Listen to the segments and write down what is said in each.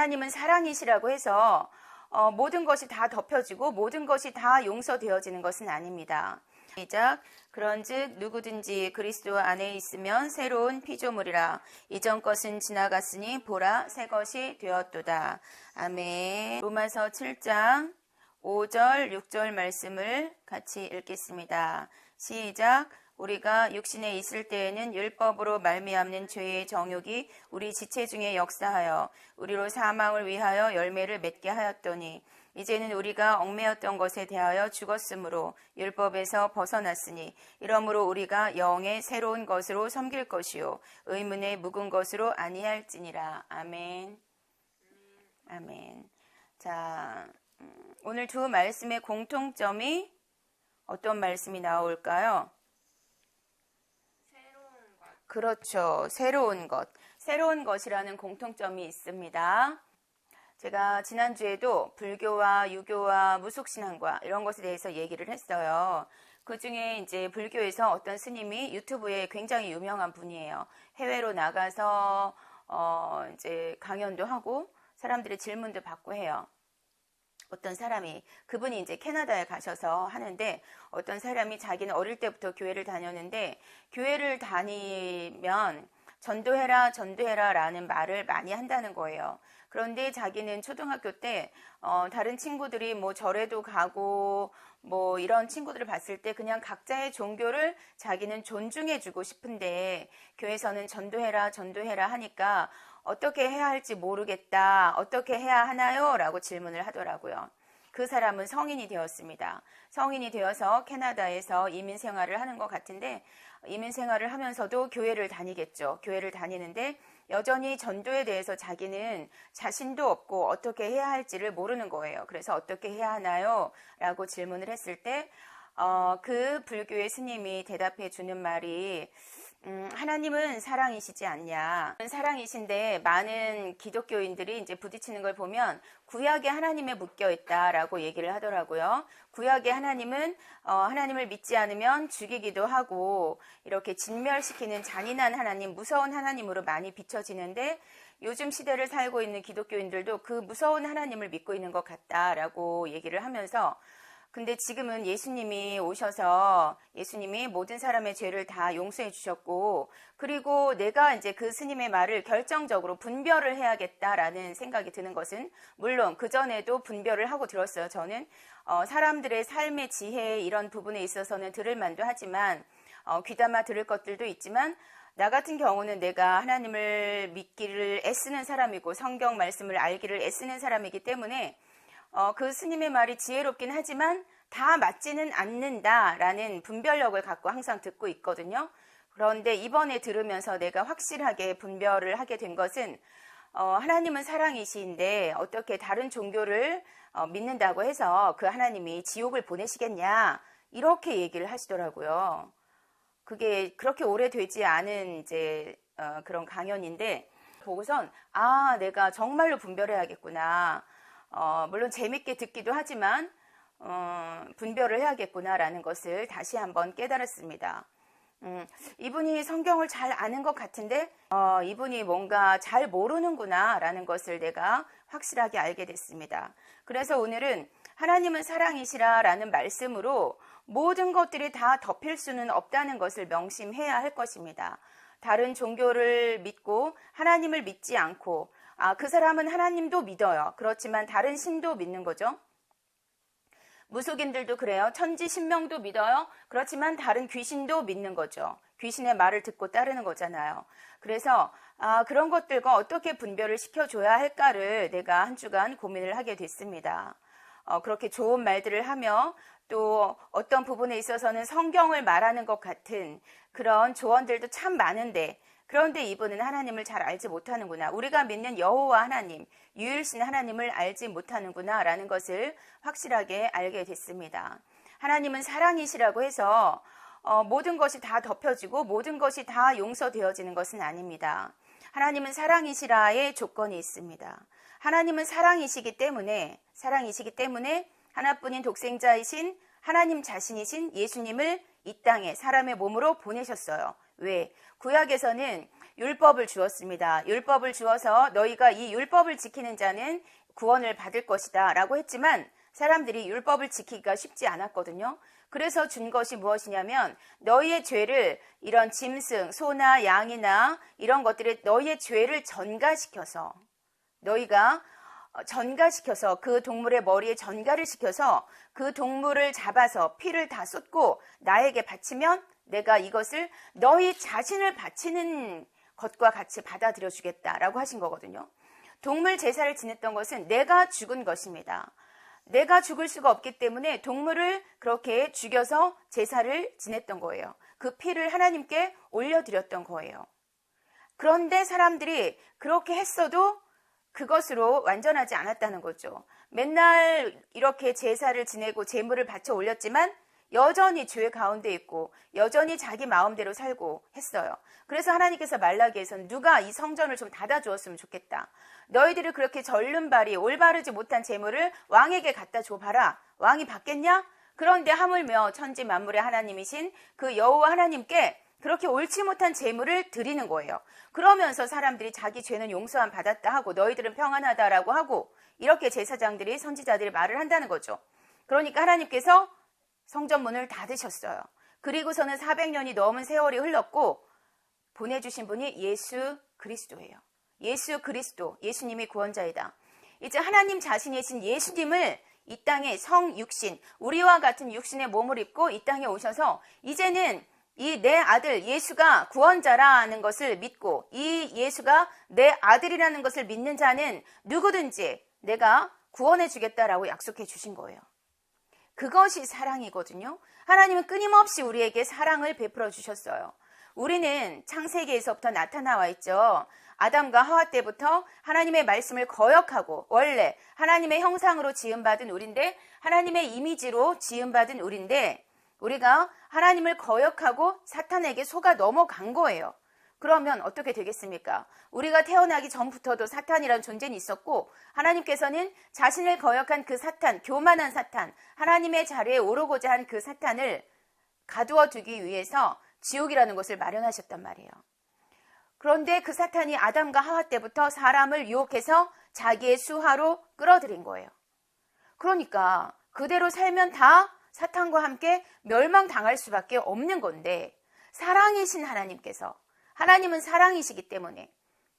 하나님은 사랑이시라고 해서 모든 것이 다 덮여지고 모든 것이 다 용서되어지는 것은 아닙니다. 시작. 그런즉 누구든지 그리스도 안에 있으면 새로운 피조물이라. 이전 것은 지나갔으니 보라 새 것이 되었도다. 아멘. 로마서 7장 5절 6절 말씀을 같이 읽겠습니다. 시작. 우리가 육신에 있을 때에는 율법으로 말미암는 죄의 정욕이 우리 지체 중에 역사하여 우리로 사망을 위하여 열매를 맺게 하였더니 이제는 우리가 얽매였던 것에 대하여 죽었으므로 율법에서 벗어났으니 이러므로 우리가 영의 새로운 것으로 섬길 것이요 의문의 묵은 것으로 아니할지니라. 아멘. 아멘. 자, 오늘 두 말씀의 공통점이 어떤 말씀이 나올까요? 그렇죠. 새로운 것. 새로운 것이라는 공통점이 있습니다. 제가 지난주에도 불교와 유교와 무속신앙과 이런 것에 대해서 얘기를 했어요. 그 중에 이제 불교에서 어떤 스님이 유튜브에 굉장히 유명한 분이에요. 해외로 나가서 이제 강연도 하고 사람들의 질문도 받고 해요. 어떤 사람이, 그분이 이제 캐나다에 가셔서 하는데 어떤 사람이 자기는 어릴 때부터 교회를 다녔는데 교회를 다니면 전도해라 전도해라 라는 말을 많이 한다는 거예요. 그런데 자기는 초등학교 때 다른 친구들이 뭐 절에도 가고 뭐 이런 친구들을 봤을 때 그냥 각자의 종교를 자기는 존중해주고 싶은데 교회에서는 전도해라 전도해라 하니까 어떻게 해야 할지 모르겠다. 어떻게 해야 하나요? 라고 질문을 하더라고요. 그 사람은 성인이 되었습니다. 성인이 되어서 캐나다에서 이민 생활을 하는 것 같은데 이민 생활을 하면서도 교회를 다니겠죠. 교회를 다니는데 여전히 전도에 대해서 자기는 자신도 없고 어떻게 해야 할지를 모르는 거예요. 그래서 어떻게 해야 하나요? 라고 질문을 했을 때 그 불교의 스님이 대답해 주는 말이 하나님은 사랑이시지 않냐. 사랑이신데 많은 기독교인들이 이제 부딪히는 걸 보면 구약에 하나님에 묶여 있다라고 얘기를 하더라고요. 구약의 하나님은 하나님을 믿지 않으면 죽이기도 하고 이렇게 진멸시키는 잔인한 하나님, 무서운 하나님으로 많이 비춰지는데 요즘 시대를 살고 있는 기독교인들도 그 무서운 하나님을 믿고 있는 것 같다라고 얘기를 하면서 근데 지금은 예수님이 오셔서 예수님이 모든 사람의 죄를 다 용서해 주셨고 그리고 내가 이제 그 스님의 말을 결정적으로 분별을 해야겠다라는 생각이 드는 것은 물론 그전에도 분별을 하고 들었어요. 저는 사람들의 삶의 지혜 이런 부분에 있어서는 들을 만도 하지만 귀담아 들을 것들도 있지만 나 같은 경우는 내가 하나님을 믿기를 애쓰는 사람이고 성경 말씀을 알기를 애쓰는 사람이기 때문에 그 스님의 말이 지혜롭긴 하지만 다 맞지는 않는다라는 분별력을 갖고 항상 듣고 있거든요. 그런데 이번에 들으면서 내가 확실하게 분별을 하게 된 것은 하나님은 사랑이신데 어떻게 다른 종교를 믿는다고 해서 그 하나님이 지옥을 보내시겠냐 이렇게 얘기를 하시더라고요. 그게 그렇게 오래되지 않은 이제 그런 강연인데 보고선 내가 정말로 분별해야겠구나. 물론 재밌게 듣기도 하지만 분별을 해야겠구나라는 것을 다시 한번 깨달았습니다. 이분이 성경을 잘 아는 것 같은데 이분이 뭔가 잘 모르는구나라는 것을 내가 확실하게 알게 됐습니다. 그래서 오늘은 하나님은 사랑이시라라는 말씀으로 모든 것들이 다 덮일 수는 없다는 것을 명심해야 할 것입니다. 다른 종교를 믿고 하나님을 믿지 않고 그 사람은 하나님도 믿어요. 그렇지만 다른 신도 믿는 거죠. 무속인들도 그래요. 천지신명도 믿어요. 그렇지만 다른 귀신도 믿는 거죠. 귀신의 말을 듣고 따르는 거잖아요. 그래서 그런 것들과 어떻게 분별을 시켜줘야 할까를 내가 한 주간 고민을 하게 됐습니다. 그렇게 좋은 말들을 하며 또 어떤 부분에 있어서는 성경을 말하는 것 같은 그런 조언들도 참 많은데 그런데 이분은 하나님을 잘 알지 못하는구나. 우리가 믿는 여호와 하나님, 유일신 하나님을 알지 못하는구나 라는 것을 확실하게 알게 됐습니다. 하나님은 사랑이시라고 해서 모든 것이 다 덮여지고 모든 것이 다 용서되어지는 것은 아닙니다. 하나님은 사랑이시라의 조건이 있습니다. 하나님은 사랑이시기 때문에 하나뿐인 독생자이신 하나님 자신이신 예수님을 이 땅에 사람의 몸으로 보내셨어요. 왜? 구약에서는 율법을 주었습니다. 율법을 주어서 너희가 이 율법을 지키는 자는 구원을 받을 것이다 라고 했지만 사람들이 율법을 지키기가 쉽지 않았거든요. 그래서 준 것이 무엇이냐면 너희의 죄를 이런 짐승, 소나 양이나 이런 것들을 너희의 죄를 전가시켜서 너희가 전가시켜서 그 동물의 머리에 전가를 시켜서 그 동물을 잡아서 피를 다 쏟고 나에게 바치면 내가 이것을 너희 자신을 바치는 것과 같이 받아들여 주겠다라고 하신 거거든요. 동물 제사를 지냈던 것은 내가 죽은 것입니다. 내가 죽을 수가 없기 때문에 동물을 그렇게 죽여서 제사를 지냈던 거예요. 그 피를 하나님께 올려드렸던 거예요. 그런데 사람들이 그렇게 했어도 그것으로 완전하지 않았다는 거죠. 맨날 이렇게 제사를 지내고 제물을 바쳐 올렸지만 여전히 죄 가운데 있고 여전히 자기 마음대로 살고 했어요. 그래서 하나님께서 말라기에서는 누가 이 성전을 좀 닫아주었으면 좋겠다. 너희들이 그렇게 절름발이 올바르지 못한 제물을 왕에게 갖다 줘봐라. 왕이 받겠냐? 그런데 하물며 천지 만물의 하나님이신 그 여호와 하나님께 그렇게 옳지 못한 제물을 드리는 거예요. 그러면서 사람들이 자기 죄는 용서함 받았다 하고 너희들은 평안하다라고 하고 이렇게 제사장들이 선지자들이 말을 한다는 거죠. 그러니까 하나님께서 성전 문을 닫으셨어요. 그리고서는 400년이 넘은 세월이 흘렀고 보내주신 분이 예수 그리스도예요. 예수 그리스도, 예수님이 구원자이다. 이제 하나님 자신이신 예수님을 이 땅에 성육신, 우리와 같은 육신의 몸을 입고 이 땅에 오셔서 이제는 이 내 아들 예수가 구원자라는 것을 믿고 이 예수가 내 아들이라는 것을 믿는 자는 누구든지 내가 구원해 주겠다라고 약속해 주신 거예요. 그것이 사랑이거든요. 하나님은 끊임없이 우리에게 사랑을 베풀어 주셨어요. 우리는 창세기에서부터 나타나와 있죠. 아담과 하와 때부터 하나님의 말씀을 거역하고 원래 하나님의 형상으로 지음받은 우리인데 하나님의 이미지로 지음받은 우리인데 우리가 하나님을 거역하고 사탄에게 속아 넘어간 거예요. 그러면 어떻게 되겠습니까? 우리가 태어나기 전부터도 사탄이란 존재는 있었고 하나님께서는 자신을 거역한 그 사탄, 교만한 사탄, 하나님의 자리에 오르고자 한 그 사탄을 가두어 두기 위해서 지옥이라는 것을 마련하셨단 말이에요. 그런데 그 사탄이 아담과 하와 때부터 사람을 유혹해서 자기의 수하로 끌어들인 거예요. 그러니까 그대로 살면 다 사탄과 함께 멸망당할 수밖에 없는 건데 사랑이신 하나님께서 하나님은 사랑이시기 때문에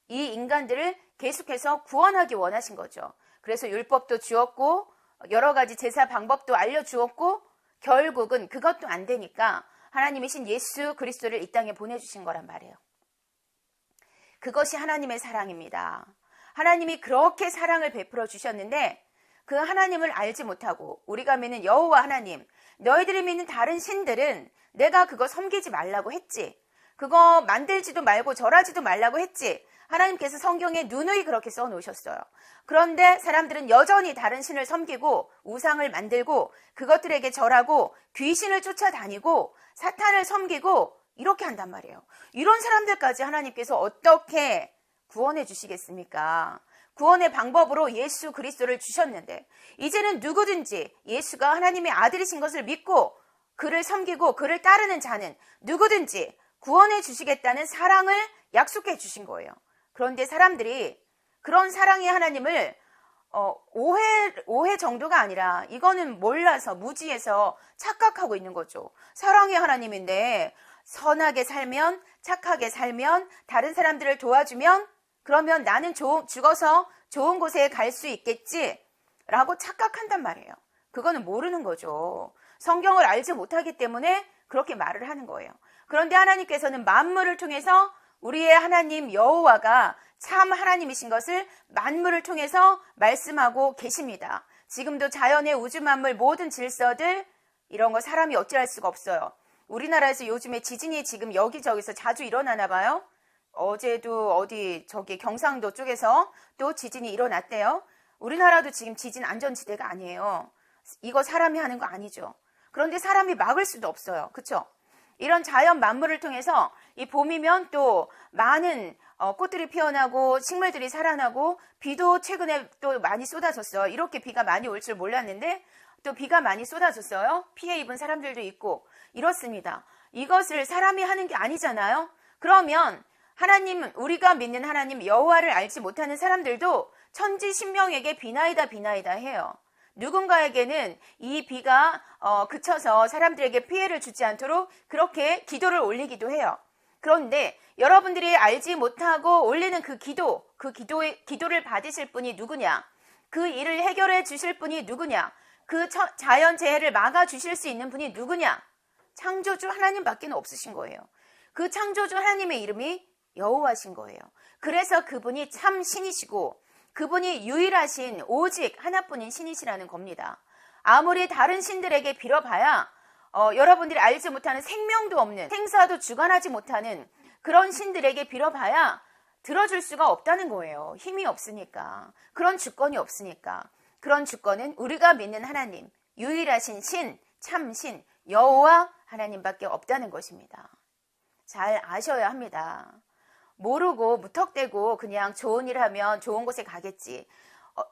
이 인간들을 계속해서 구원하기 원하신 거죠. 그래서 율법도 주었고 여러 가지 제사 방법도 알려주었고 결국은 그것도 안 되니까 하나님이신 예수 그리스도를 이 땅에 보내주신 거란 말이에요. 그것이 하나님의 사랑입니다. 하나님이 그렇게 사랑을 베풀어 주셨는데 그 하나님을 알지 못하고 우리가 믿는 여호와 하나님, 너희들이 믿는 다른 신들은 내가 그거 섬기지 말라고 했지. 그거 만들지도 말고 절하지도 말라고 했지. 하나님께서 성경에 누누이 그렇게 써놓으셨어요. 그런데 사람들은 여전히 다른 신을 섬기고 우상을 만들고 그것들에게 절하고 귀신을 쫓아다니고 사탄을 섬기고 이렇게 한단 말이에요. 이런 사람들까지 하나님께서 어떻게 구원해 주시겠습니까? 구원의 방법으로 예수 그리스도를 주셨는데 이제는 누구든지 예수가 하나님의 아들이신 것을 믿고 그를 섬기고 그를 따르는 자는 누구든지 구원해 주시겠다는 사랑을 약속해 주신 거예요. 그런데 사람들이 그런 사랑의 하나님을 오해 정도가 아니라 이거는 몰라서 무지해서 착각하고 있는 거죠. 사랑의 하나님인데 선하게 살면 착하게 살면 다른 사람들을 도와주면 그러면 나는 죽어서 좋은 곳에 갈 수 있겠지 라고 착각한단 말이에요. 그거는 모르는 거죠. 성경을 알지 못하기 때문에 그렇게 말을 하는 거예요. 그런데 하나님께서는 만물을 통해서 우리의 하나님 여호와가 참 하나님이신 것을 만물을 통해서 말씀하고 계십니다. 지금도 자연의 우주 만물 모든 질서들 이런 거 사람이 어찌할 수가 없어요. 우리나라에서 요즘에 지진이 지금 여기저기서 자주 일어나나 봐요. 어제도 어디 저기 경상도 쪽에서 또 지진이 일어났대요. 우리나라도 지금 지진 안전지대가 아니에요. 이거 사람이 하는 거 아니죠. 그런데 사람이 막을 수도 없어요. 그렇죠? 이런 자연 만물을 통해서 이 봄이면 또 많은 꽃들이 피어나고 식물들이 살아나고 비도 최근에 또 많이 쏟아졌어요. 이렇게 비가 많이 올 줄 몰랐는데 또 비가 많이 쏟아졌어요. 피해 입은 사람들도 있고 이렇습니다. 이것을 사람이 하는 게 아니잖아요. 그러면 하나님, 우리가 믿는 하나님 여호와를 알지 못하는 사람들도 천지신명에게 비나이다 비나이다 해요. 누군가에게는 이 비가 그쳐서 사람들에게 피해를 주지 않도록 그렇게 기도를 올리기도 해요. 그런데 여러분들이 알지 못하고 올리는 그 기도를 받으실 분이 누구냐? 그 일을 해결해 주실 분이 누구냐? 그 자연재해를 막아주실 수 있는 분이 누구냐? 창조주 하나님밖에 없으신 거예요. 그 창조주 하나님의 이름이 여호와신 거예요. 그래서 그분이 참 신이시고 그분이 유일하신 오직 하나뿐인 신이시라는 겁니다. 아무리 다른 신들에게 빌어봐야 여러분들이 알지 못하는 생명도 없는, 생사도 주관하지 못하는 그런 신들에게 빌어봐야 들어줄 수가 없다는 거예요. 힘이 없으니까. 그런 주권이 없으니까. 그런 주권은 우리가 믿는 하나님, 유일하신 신, 참신, 여호와 하나님밖에 없다는 것입니다. 잘 아셔야 합니다. 모르고 무턱대고 그냥 좋은 일 하면 좋은 곳에 가겠지.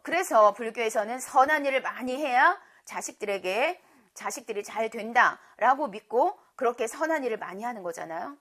그래서 불교에서는 선한 일을 많이 해야 자식들이 잘 된다라고 믿고 그렇게 선한 일을 많이 하는 거잖아요.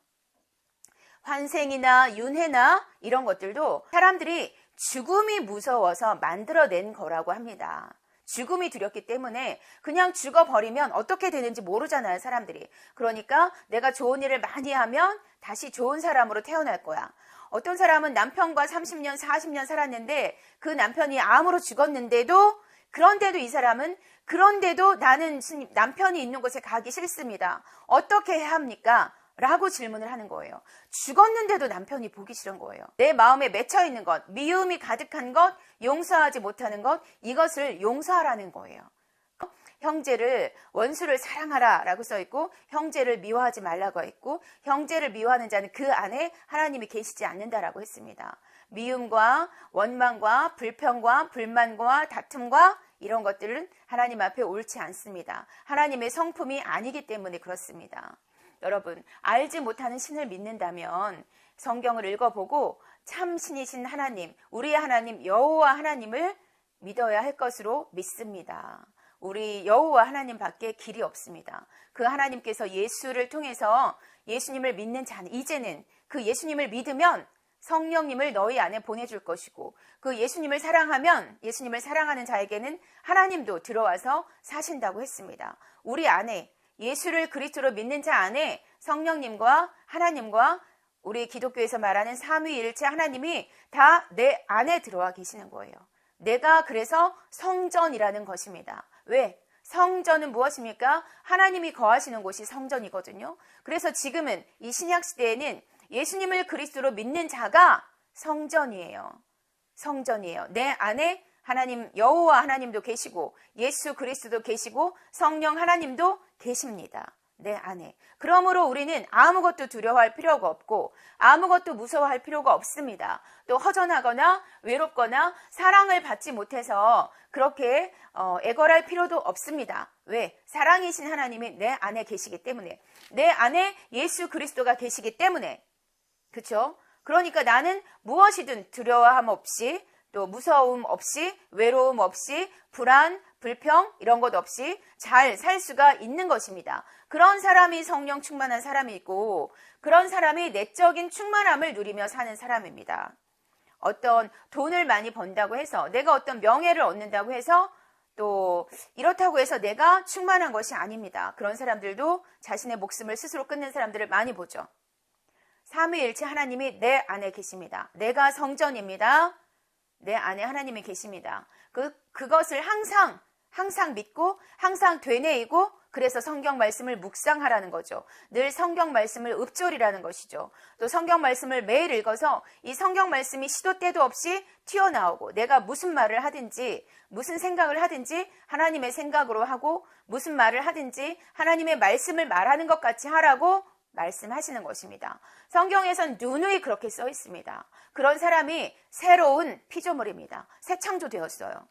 환생이나 윤회나 이런 것들도 사람들이 죽음이 무서워서 만들어낸 거라고 합니다. 죽음이 두렵기 때문에 그냥 죽어버리면 어떻게 되는지 모르잖아요, 사람들이. 그러니까 내가 좋은 일을 많이 하면 다시 좋은 사람으로 태어날 거야. 어떤 사람은 남편과 30년, 40년 살았는데 그 남편이 암으로 죽었는데도 그런데도 이 사람은 그런데도 나는 남편이 있는 곳에 가기 싫습니다. 어떻게 해야 합니까? 라고 질문을 하는 거예요. 죽었는데도 남편이 보기 싫은 거예요. 내 마음에 맺혀 있는 것, 미움이 가득한 것, 용서하지 못하는 것, 이것을 용서하라는 거예요. 형제를, 원수를 사랑하라 라고 써있고 형제를 미워하지 말라고 했고 형제를 미워하는 자는 그 안에 하나님이 계시지 않는다라고 했습니다. 미움과 원망과 불평과 불만과 다툼과 이런 것들은 하나님 앞에 옳지 않습니다. 하나님의 성품이 아니기 때문에 그렇습니다. 여러분, 알지 못하는 신을 믿는다면 성경을 읽어보고 참 신이신 하나님, 우리의 하나님 여호와 하나님을 믿어야 할 것으로 믿습니다. 우리 여호와 하나님 밖에 길이 없습니다. 그 하나님께서 예수를 통해서 예수님을 믿는 자는 이제는 그 예수님을 믿으면 성령님을 너희 안에 보내줄 것이고 그 예수님을 사랑하면 예수님을 사랑하는 자에게는 하나님도 들어와서 사신다고 했습니다. 우리 안에 예수를 그리스도로 믿는 자 안에 성령님과 하나님과 우리 기독교에서 말하는 삼위일체 하나님이 다 내 안에 들어와 계시는 거예요. 내가 그래서 성전이라는 것입니다. 왜? 성전은 무엇입니까? 하나님이 거하시는 곳이 성전이거든요. 그래서 지금은 이 신약 시대에는 예수님을 그리스도로 믿는 자가 성전이에요. 성전이에요. 내 안에 하나님 여호와 하나님도 계시고 예수 그리스도도 계시고 성령 하나님도 계십니다. 내 안에. 그러므로 우리는 아무것도 두려워할 필요가 없고 아무것도 무서워할 필요가 없습니다. 또 허전하거나 외롭거나 사랑을 받지 못해서 그렇게 애걸할 필요도 없습니다. 왜? 사랑이신 하나님이 내 안에 계시기 때문에 내 안에 예수 그리스도가 계시기 때문에 그렇죠? 그러니까 나는 무엇이든 두려워함 없이 또 무서움 없이 외로움 없이 불안, 불평 이런 것 없이 잘 살 수가 있는 것입니다. 그런 사람이 성령 충만한 사람이고 그런 사람이 내적인 충만함을 누리며 사는 사람입니다. 어떤 돈을 많이 번다고 해서 내가 어떤 명예를 얻는다고 해서 또 이렇다고 해서 내가 충만한 것이 아닙니다. 그런 사람들도 자신의 목숨을 스스로 끊는 사람들을 많이 보죠. 삼위일체 하나님이 내 안에 계십니다. 내가 성전입니다. 내 안에 하나님이 계십니다. 그것을 항상 믿고 항상 되뇌이고 그래서 성경 말씀을 묵상하라는 거죠. 늘 성경 말씀을 읊조리라는 것이죠. 또 성경 말씀을 매일 읽어서 이 성경 말씀이 시도 때도 없이 튀어나오고 내가 무슨 말을 하든지 무슨 생각을 하든지 하나님의 생각으로 하고 무슨 말을 하든지 하나님의 말씀을 말하는 것 같이 하라고 말씀하시는 것입니다. 성경에선 누누이 그렇게 써 있습니다. 그런 사람이 새로운 피조물입니다. 새 창조되었어요.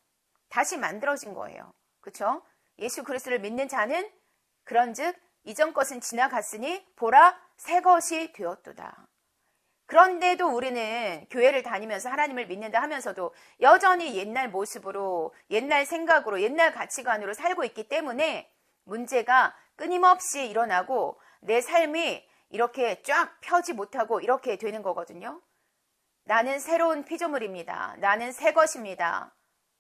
다시 만들어진 거예요. 그렇죠? 예수 그리스도를 믿는 자는 그런즉 이전 것은 지나갔으니 보라 새 것이 되었도다. 그런데도 우리는 교회를 다니면서 하나님을 믿는다 하면서도 여전히 옛날 모습으로 옛날 생각으로 옛날 가치관으로 살고 있기 때문에 문제가 끊임없이 일어나고 내 삶이 이렇게 쫙 펴지 못하고 이렇게 되는 거거든요. 나는 새로운 피조물입니다. 나는 새 것입니다.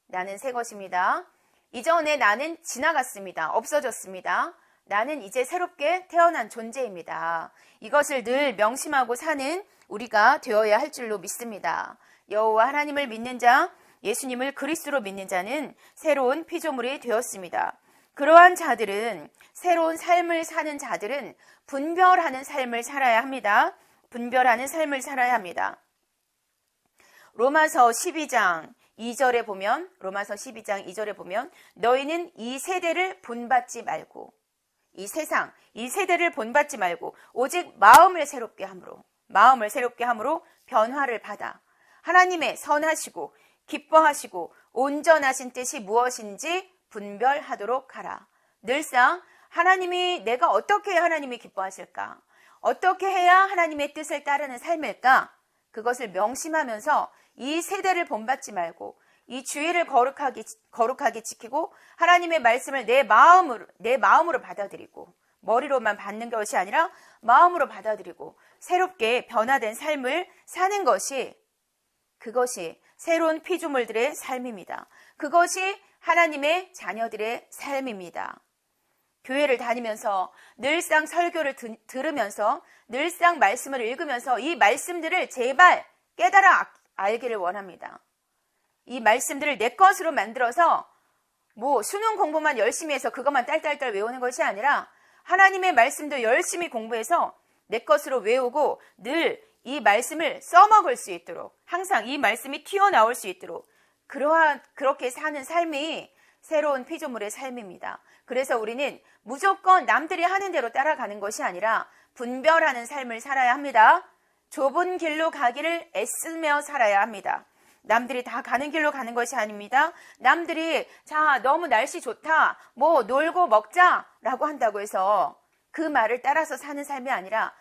나는 새 것입니다. 이전에 나는 지나갔습니다. 없어졌습니다. 나는 이제 새롭게 태어난 존재입니다. 이것을 늘 명심하고 사는 우리가 되어야 할 줄로 믿습니다. 여호와 하나님을 믿는 자, 예수님을 그리스도로 믿는 자는 새로운 피조물이 되었습니다. 그러한 자들은, 새로운 삶을 사는 자들은 분별하는 삶을 살아야 합니다. 분별하는 삶을 살아야 합니다. 로마서 12장 2절에 보면, 로마서 12장 2절에 보면, 너희는 이 세대를 본받지 말고, 이 세상, 이 세대를 본받지 말고, 오직 마음을 새롭게 함으로 변화를 받아 하나님의 선하시고 기뻐하시고 온전하신 뜻이 무엇인지 분별하도록 하라. 늘상 하나님이, 내가 어떻게 해야 하나님이 기뻐하실까? 어떻게 해야 하나님의 뜻을 따르는 삶일까? 그것을 명심하면서 이 세대를 본받지 말고 이 주의를 거룩하게 지키고 하나님의 말씀을 내 마음으로 받아들이고, 머리로만 받는 것이 아니라 마음으로 받아들이고 새롭게 변화된 삶을 사는 것이, 그것이 새로운 피조물들의 삶입니다. 그것이 하나님의 자녀들의 삶입니다. 교회를 다니면서 늘상 설교를 들으면서 늘상 말씀을 읽으면서 이 말씀들을 제발 깨달아 알기를 원합니다. 이 말씀들을 내 것으로 만들어서 수능 공부만 열심히 해서 그것만 딸딸딸 외우는 것이 아니라 하나님의 말씀도 열심히 공부해서 내 것으로 외우고 늘 이 말씀을 써먹을 수 있도록, 항상 이 말씀이 튀어나올 수 있도록 그렇게 사는 삶이 새로운 피조물의 삶입니다. 그래서 우리는 무조건 남들이 하는 대로 따라가는 것이 아니라 분별하는 삶을 살아야 합니다. 좁은 길로 가기를 애쓰며 살아야 합니다. 남들이 다 가는 길로 가는 것이 아닙니다. 남들이 자, 너무 날씨 좋다, 놀고 먹자라고 한다고 해서 그 말을 따라서 사는 삶이 아니라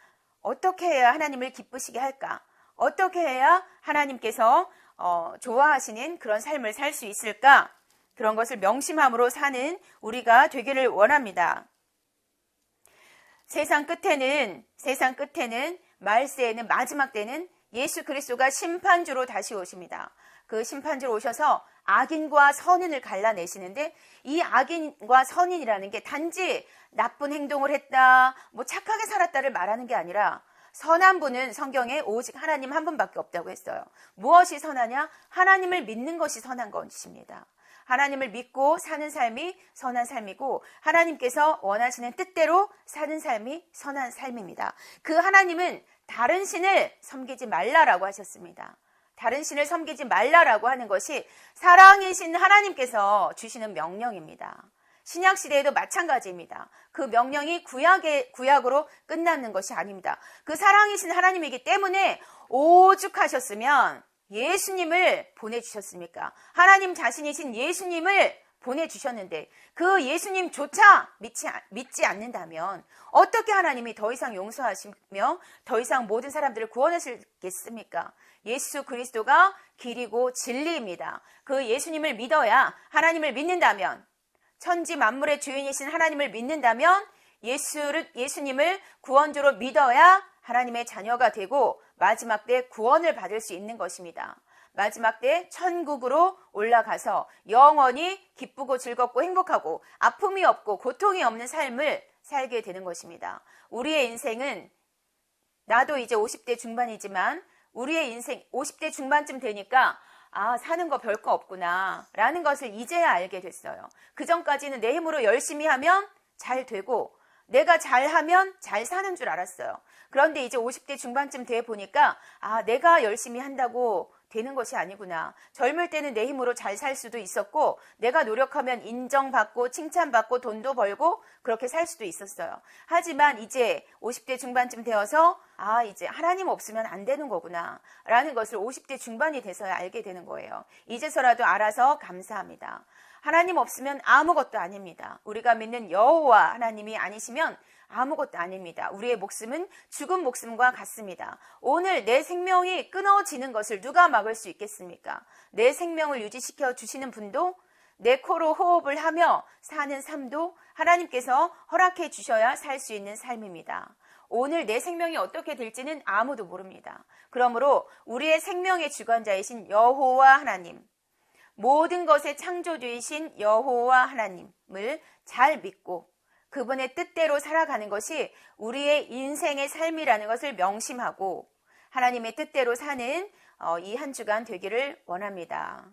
어떻게 해야 하나님을 기쁘시게 할까? 어떻게 해야 하나님께서 좋아하시는 그런 삶을 살 수 있을까? 그런 것을 명심함으로 사는 우리가 되기를 원합니다. 세상 끝에는 말세에는, 마지막 때는 예수 그리스도가 심판주로 다시 오십니다. 그 심판주로 오셔서 악인과 선인을 갈라내시는데, 이 악인과 선인이라는 게 단지 나쁜 행동을 했다, 착하게 살았다를 말하는 게 아니라, 선한 분은 성경에 오직 하나님 한 분밖에 없다고 했어요. 무엇이 선하냐? 하나님을 믿는 것이 선한 것입니다. 하나님을 믿고 사는 삶이 선한 삶이고, 하나님께서 원하시는 뜻대로 사는 삶이 선한 삶입니다. 그 하나님은 다른 신을 섬기지 말라라고 하셨습니다. 다른 신을 섬기지 말라라고 하는 것이 사랑이신 하나님께서 주시는 명령입니다. 신약시대에도 마찬가지입니다. 그 명령이 구약으로 끝나는 것이 아닙니다. 그 사랑이신 하나님이기 때문에 오죽하셨으면 예수님을 보내주셨습니까? 하나님 자신이신 예수님을 보내주셨는데 그 예수님조차 믿지 않는다면 어떻게 하나님이 더 이상 용서하시며 더 이상 모든 사람들을 구원하시겠습니까? 예수 그리스도가 길이고 진리입니다. 그 예수님을 믿어야, 하나님을 믿는다면, 천지 만물의 주인이신 하나님을 믿는다면 예수님을 구원주로 믿어야 하나님의 자녀가 되고 마지막 때 구원을 받을 수 있는 것입니다. 마지막 때 천국으로 올라가서 영원히 기쁘고 즐겁고 행복하고 아픔이 없고 고통이 없는 삶을 살게 되는 것입니다. 우리의 인생은, 나도 이제 50대 중반이지만 우리의 인생 50대 중반쯤 되니까 사는 거 별거 없구나 라는 것을 이제야 알게 됐어요. 그전까지는 내 힘으로 열심히 하면 잘 되고 내가 잘하면 잘 사는 줄 알았어요. 그런데 이제 50대 중반쯤 돼 보니까 내가 열심히 한다고 되는 것이 아니구나. 젊을 때는 내 힘으로 잘 살 수도 있었고 내가 노력하면 인정받고 칭찬받고 돈도 벌고 그렇게 살 수도 있었어요. 하지만 이제 50대 중반쯤 되어서 이제 하나님 없으면 안 되는 거구나 라는 것을 50대 중반이 돼서야 알게 되는 거예요. 이제서라도 알아서 감사합니다. 하나님 없으면 아무것도 아닙니다. 우리가 믿는 여호와 하나님이 아니시면 아무것도 아닙니다. 우리의 목숨은 죽은 목숨과 같습니다. 오늘 내 생명이 끊어지는 것을 누가 막을 수 있겠습니까? 내 생명을 유지시켜 주시는 분도, 내 코로 호흡을 하며 사는 삶도 하나님께서 허락해 주셔야 살 수 있는 삶입니다. 오늘 내 생명이 어떻게 될지는 아무도 모릅니다. 그러므로 우리의 생명의 주관자이신 여호와 하나님, 모든 것의 창조주이신 여호와 하나님을 잘 믿고 그분의 뜻대로 살아가는 것이 우리의 인생의 삶이라는 것을 명심하고 하나님의 뜻대로 사는 이 한 주간 되기를 원합니다.